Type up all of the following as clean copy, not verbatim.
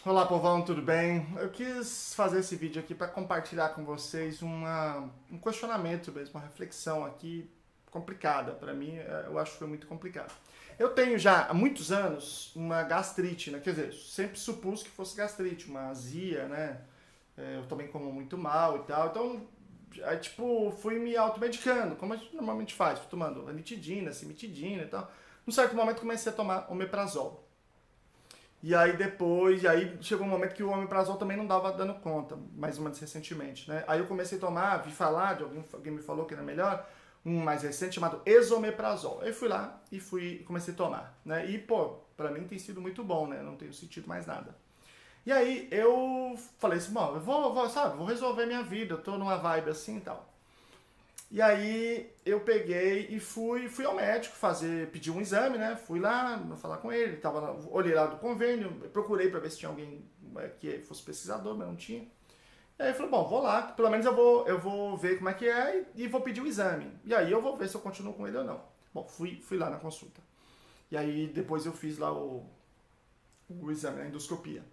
Olá, povão, tudo bem? Eu quis fazer esse vídeo aqui para compartilhar com vocês um questionamento mesmo, uma reflexão aqui complicada para mim. Eu acho que foi muito complicado. Eu tenho já há muitos anos uma gastrite, né? Quer dizer, sempre supus que fosse gastrite, uma azia, né? Eu também como muito mal e tal. Então, aí, tipo, fui me automedicando, como a gente normalmente faz, fui tomando ranitidina, cimetidina e tal. Num certo momento comecei a tomar omeprazol. E aí depois, chegou um momento que o omeprazol também não dava dando conta, mais ou menos recentemente, né? Aí eu comecei a tomar, vi falar, alguém me falou que era melhor, um mais recente chamado esomeprazol. Aí fui lá e comecei a tomar, né? E, pô, pra mim tem sido muito bom, né? Não tenho sentido mais nada. E aí eu falei assim, bom, sabe, vou resolver minha vida, eu tô numa vibe assim e tal. E aí eu peguei e fui ao médico pedir um exame, né? Fui lá falar com ele, olhei lá do convênio, procurei para ver se tinha alguém que fosse pesquisador, mas não tinha. E aí eu falei, bom, vou lá, pelo menos eu vou ver como é que é e vou pedir o exame. E aí eu vou ver se eu continuo com ele ou não. Bom, fui lá na consulta. E aí depois eu fiz lá o exame, a endoscopia.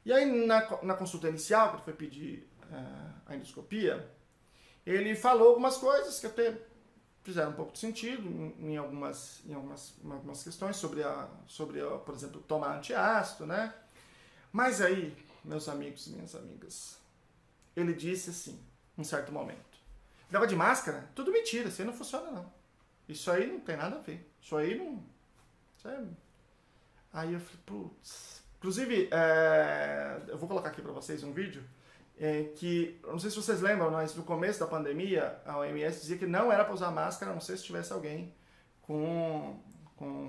E aí na consulta inicial, quando foi pedir a endoscopia, ele falou algumas coisas que até fizeram um pouco de sentido em algumas questões sobre, por exemplo, tomar antiácido, né? Mas aí, meus amigos e minhas amigas, ele disse assim, em certo momento, leva de máscara? Tudo mentira, isso aí não funciona não. Isso aí não tem nada a ver. Isso aí não... Isso aí... Aí eu falei, putz... Inclusive, eu vou colocar aqui pra vocês um vídeo que, não sei se vocês lembram, mas no começo da pandemia, a OMS dizia que não era para usar máscara, a não ser se tivesse alguém com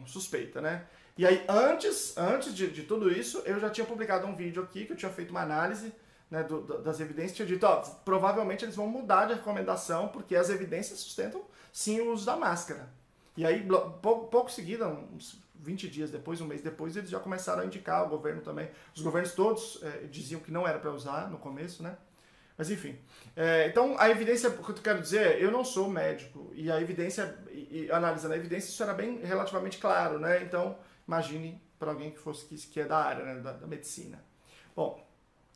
suspeita, né? E aí, antes de tudo isso, eu já tinha publicado um vídeo aqui, que eu tinha feito uma análise, né, das evidências, tinha dito, ó, provavelmente eles vão mudar de recomendação, porque as evidências sustentam, sim, o uso da máscara. E aí, pouco seguida, uns 20 dias depois, um mês depois, eles já começaram a indicar, o governo também. Os governos todos diziam que não era para usar no começo, né? Mas enfim. Então, a evidência, o que eu quero dizer, eu não sou médico, e a evidência, analisando a evidência, isso era bem relativamente claro, né? Então, imagine para alguém que é da área, né, da medicina. Bom,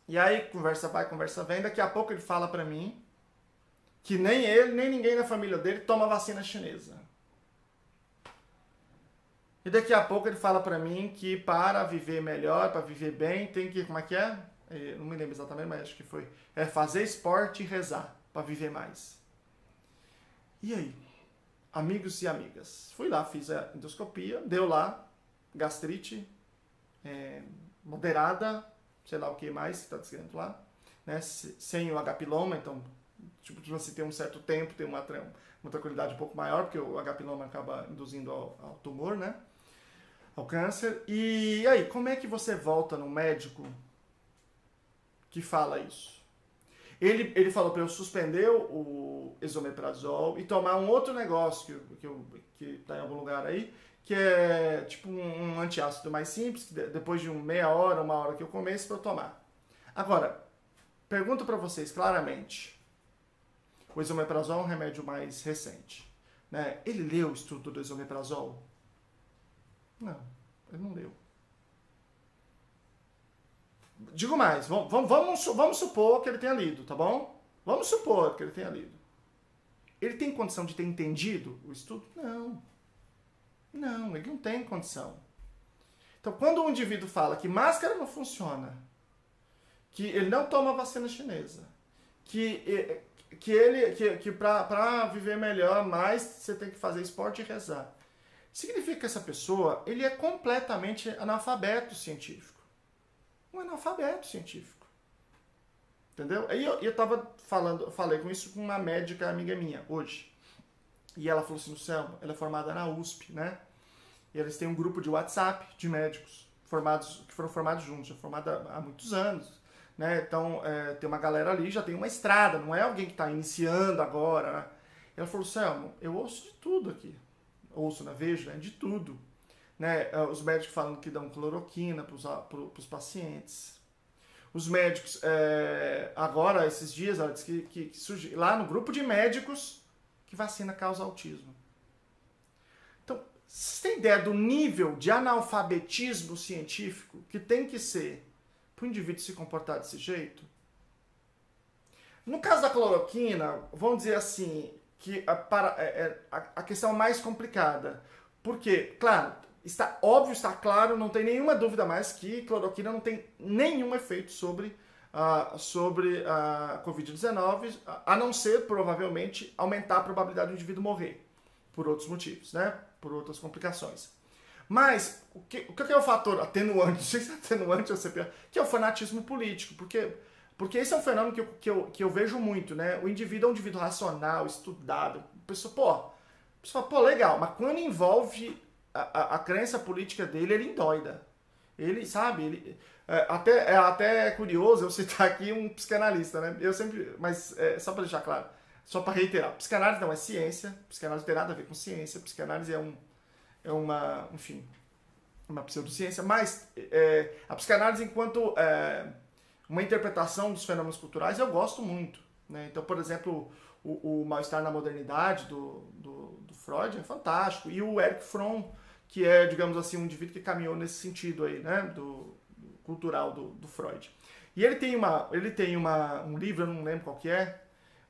e aí, conversa vai, conversa vem, daqui a pouco ele fala para mim que nem ele, nem ninguém da família dele toma vacina chinesa. E daqui a pouco ele fala pra mim que para viver melhor, para viver bem, tem que, como é que é? Eu não me lembro exatamente, mas acho que foi. É fazer esporte e rezar para viver mais. E aí? Amigos e amigas. Fui lá, fiz a endoscopia, deu lá gastrite moderada, sei lá o que mais que está descrevendo lá, né? Sem o H-piloma, então, tipo, você tem um certo tempo, tem uma tranquilidade um pouco maior, porque o H-piloma acaba induzindo ao tumor, né? Ao câncer. E aí, como é que você volta no médico que fala isso? Ele falou para eu suspender o esomeprazol e tomar um outro negócio que tá em algum lugar aí, que é tipo um antiácido mais simples, que depois de meia hora, uma hora que eu comece para eu tomar. Agora, pergunto para vocês claramente, o esomeprazol é um remédio mais recente, né? Ele leu o estudo do esomeprazol? Não, ele não leu. Digo mais, vamos supor que ele tenha lido, tá bom? Vamos supor que ele tenha lido. Ele tem condição de ter entendido o estudo? Não. Não, ele não tem condição. Então, quando um indivíduo fala que máscara não funciona, que ele não toma vacina chinesa, que para viver melhor, mais você tem que fazer esporte e rezar, significa que essa pessoa ele é completamente analfabeto científico. Um analfabeto científico. Entendeu? Aí eu falei com isso com uma médica amiga minha, hoje. E ela falou assim, no céu, ela é formada na USP, né? E eles têm um grupo de WhatsApp de médicos que foram formados juntos, já formada há muitos anos. Né? Então, tem uma galera ali, já tem uma estrada, não é alguém que está iniciando agora. Né? Ela falou, Selmo, eu ouço de tudo aqui. Ouço, né? Vejo, né? De tudo. Né? Os médicos falando que dão cloroquina para os pacientes. Os médicos, agora, esses dias, ela disse que surge lá no grupo de médicos que vacina causa autismo. Então, vocês têm ideia do nível de analfabetismo científico que tem que ser para o indivíduo se comportar desse jeito? No caso da cloroquina, vamos dizer assim, que a questão é mais complicada. Porque, claro, está óbvio, está claro, não tem nenhuma dúvida mais que cloroquina não tem nenhum efeito sobre a Covid-19, a não ser, provavelmente, aumentar a probabilidade do indivíduo morrer, por outros motivos, né? Por outras complicações. Mas, o que é o fator atenuante, não sei se é atenuante ou se é pior, que é o fanatismo político, porque esse é um fenômeno que eu vejo muito, né? O indivíduo é um indivíduo racional, estudado, a pessoa, pô, legal, mas quando envolve a crença política dele, ele endoida. Ele, sabe, é até curioso eu citar aqui um psicanalista, né? Eu sempre, mas só para deixar claro, só para reiterar, psicanálise não é ciência, psicanálise não tem nada a ver com ciência, psicanálise é uma, enfim, uma pseudociência, mas a psicanálise enquanto uma interpretação dos fenômenos culturais eu gosto muito, né? Então, por exemplo, o Mal-Estar na Modernidade do Freud é fantástico, e o Erich Fromm, que é, digamos assim, um indivíduo que caminhou nesse sentido aí, né, do cultural do Freud. E ele tem um livro, eu não lembro qual que é,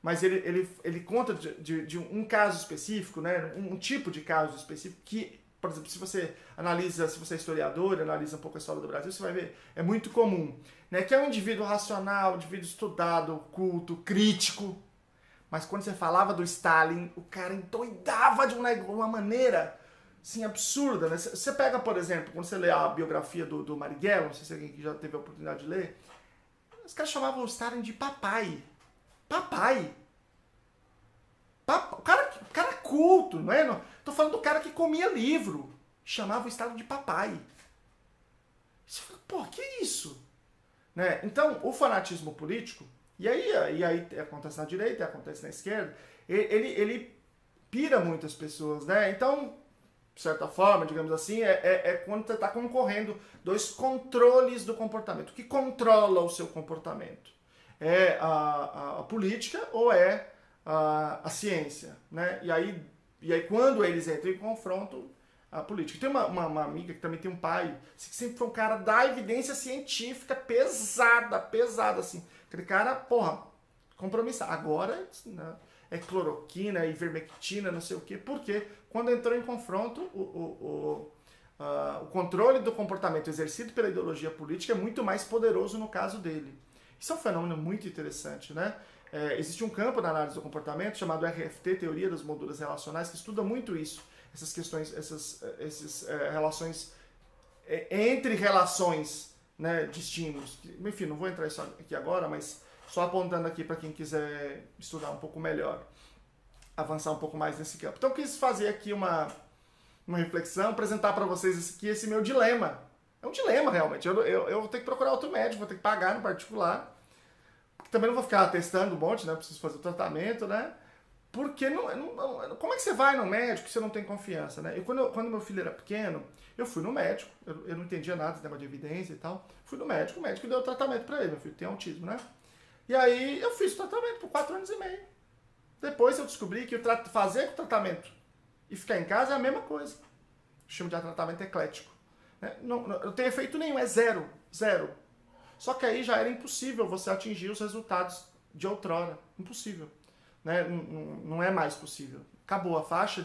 mas ele conta de um caso específico, né, um tipo de caso específico que, por exemplo, se você é historiador, analisa um pouco a história do Brasil, você vai ver, é muito comum, né, que é um indivíduo racional, um indivíduo estudado, culto, crítico, mas quando você falava do Stalin, o cara endoidava de uma maneira assim, absurda, né? Você pega, por exemplo, quando você lê a biografia do Marighella, não sei se alguém que já teve a oportunidade de ler, os caras chamavam o Stalin de papai. Papai. O cara culto, não é? Tô falando do cara que comia livro. Chamava o Stalin de papai. Você fala, pô, que isso? Né? Então, o fanatismo político, e aí acontece na direita, acontece na esquerda, ele pira muitas pessoas, né? Então, de certa forma, digamos assim, quando você está concorrendo dois controles do comportamento. O que controla o seu comportamento? É a política ou é a ciência? Né? E aí, quando eles entram em confronto, a política. Tem uma amiga que também tem um pai, que sempre foi um cara da evidência científica pesada, assim. Aquele cara, porra, compromissado. Agora, né, é cloroquina, é ivermectina, não sei o quê. Por quê? Quando entrou em confronto, o controle do comportamento exercido pela ideologia política é muito mais poderoso no caso dele. Isso é um fenômeno muito interessante, né? Existe um campo na análise do comportamento chamado RFT, Teoria das Molduras Relacionais, que estuda muito isso, essas questões, essas relações, entre relações, né, de estímulos. Enfim, não vou entrar nisso aqui agora, mas só apontando aqui para quem quiser estudar um pouco melhor, avançar um pouco mais nesse campo. Então eu quis fazer aqui uma reflexão, apresentar para vocês esse meu dilema. É um dilema, realmente. Eu vou ter que procurar outro médico, vou ter que pagar no particular. Porque também não vou ficar testando um monte, né? Preciso fazer o tratamento, né? Porque como é que você vai no médico se você não tem confiança, né? Quando meu filho era pequeno, eu fui no médico, eu não entendia nada desse negócio de evidência e tal. Fui no médico, o médico deu o tratamento para ele. Meu filho tem autismo, né? E aí eu fiz o tratamento por 4 anos e meio. Depois eu descobri que fazer o tratamento e ficar em casa é a mesma coisa. Chamo de tratamento eclético. Né? Não tem efeito nenhum, é zero. Só que aí já era impossível você atingir os resultados de outrora. Impossível. Né? Não é mais possível. Acabou a faixa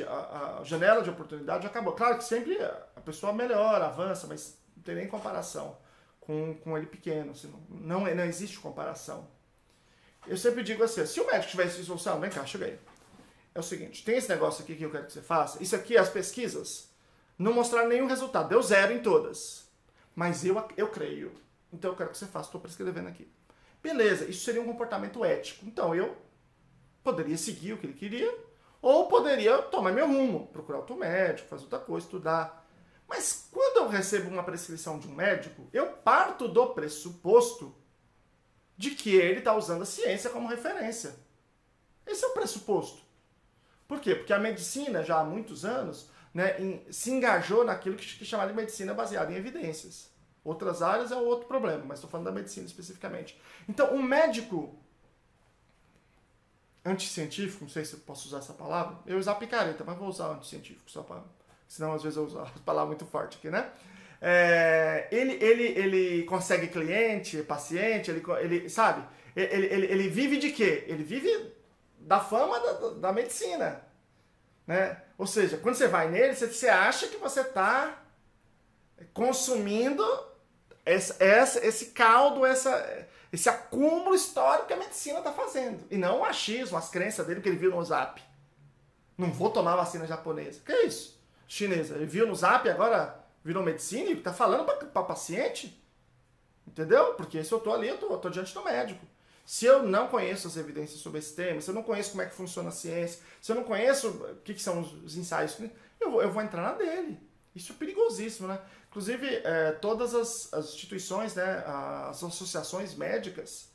a janela de oportunidade, já acabou. Claro que sempre a pessoa melhora, avança, mas não tem nem comparação com ele pequeno. Assim, não existe comparação. Eu sempre digo assim, se o médico tivesse solução, vem cá, chega aí. É o seguinte, tem esse negócio aqui que eu quero que você faça. Isso aqui, as pesquisas, não mostraram nenhum resultado. Deu 0 em todas. Mas eu creio. Então eu quero que você faça, estou prescrevendo aqui. Beleza, isso seria um comportamento ético. Então eu poderia seguir o que ele queria, ou poderia tomar meu rumo, procurar outro médico, fazer outra coisa, estudar. Mas quando eu recebo uma prescrição de um médico, eu parto do pressuposto de que ele está usando a ciência como referência. Esse é o pressuposto. Por quê? Porque a medicina, já há muitos anos, né, se engajou naquilo que é chamado de medicina baseada em evidências. Outras áreas é outro problema, mas estou falando da medicina especificamente. Então, um médico anticientífico, não sei se eu posso usar essa palavra, eu ia usar picareta, mas vou usar anticientífico, só para... Senão, às vezes, eu uso a palavra muito forte aqui, né? Ele consegue cliente, paciente, ele sabe? Ele vive de quê? Ele vive da fama da medicina, né? Ou seja, quando você vai nele, você acha que você está consumindo esse caldo, esse acúmulo histórico que a medicina está fazendo. E não o achismo, as crenças dele que ele viu no Zap. Não vou tomar vacina japonesa. Que é isso? Chinesa. Ele viu no Zap e agora virou medicina e está falando para paciente? Entendeu? Porque se eu estou ali, eu tô diante do médico. Se eu não conheço as evidências sobre esse tema, se eu não conheço como é que funciona a ciência, se eu não conheço o que são os ensaios, eu vou entrar na dele. Isso é perigosíssimo, né? Inclusive, todas as instituições, né, as associações médicas,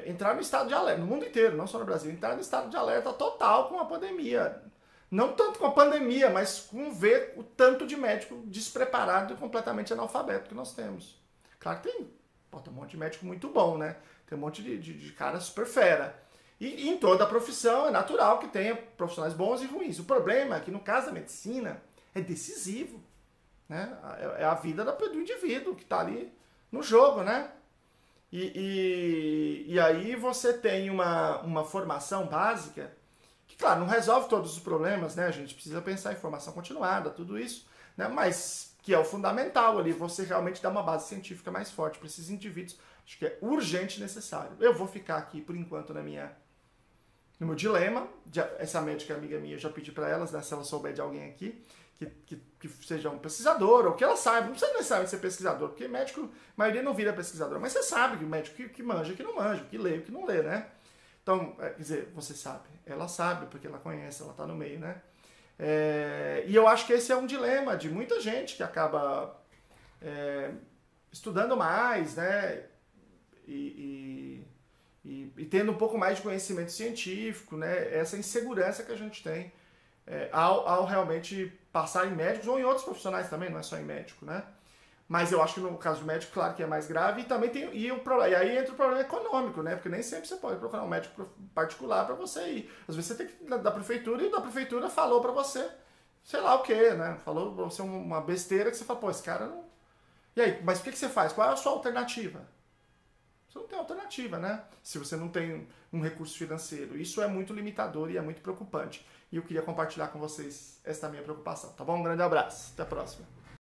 entraram no estado de alerta, no mundo inteiro, não só no Brasil, entraram no estado de alerta total com a pandemia. Não tanto com a pandemia, mas com ver o tanto de médico despreparado e completamente analfabeto que nós temos. Claro que tem um monte de médico muito bom, né? Tem um monte de cara super fera. E em toda a profissão é natural que tenha profissionais bons e ruins. O problema é que no caso da medicina é decisivo, né? É a vida do indivíduo que está ali no jogo, né? E aí você tem uma formação básica que, claro, não resolve todos os problemas, né? A gente precisa pensar em formação continuada, tudo isso, né? Mas que é o fundamental ali, você realmente dá uma base científica mais forte para esses indivíduos. Acho que é urgente e necessário. Eu vou ficar aqui, por enquanto, no meu dilema. Essa médica amiga minha, eu já pedi para elas, né, se ela souber de alguém aqui, que seja um pesquisador, ou que ela saiba, não precisa necessariamente ser pesquisador, porque médico, a maioria não vira pesquisador, mas você sabe que o médico que manja, que não manja, que lê, que não lê, né? Então, quer dizer, você sabe, ela sabe, porque ela conhece, ela está no meio, né? E eu acho que esse é um dilema de muita gente que acaba estudando mais, né? E tendo um pouco mais de conhecimento científico, né? Essa insegurança que a gente tem ao realmente passar em médicos ou em outros profissionais também, não é só em médico, né? Mas eu acho que no caso do médico, claro que é mais grave, e também tem e aí entra o problema econômico, né? Porque nem sempre você pode procurar um médico particular para você ir. Às vezes você tem que ir da prefeitura e da prefeitura falou para você, sei lá o quê, né? Falou para você uma besteira que você fala, pô, esse cara não... E aí, mas o que você faz? Qual é a sua alternativa? Você não tem alternativa, né? Se você não tem um recurso financeiro. Isso é muito limitador e é muito preocupante. E eu queria compartilhar com vocês esta minha preocupação, tá bom? Um grande abraço. Até a próxima.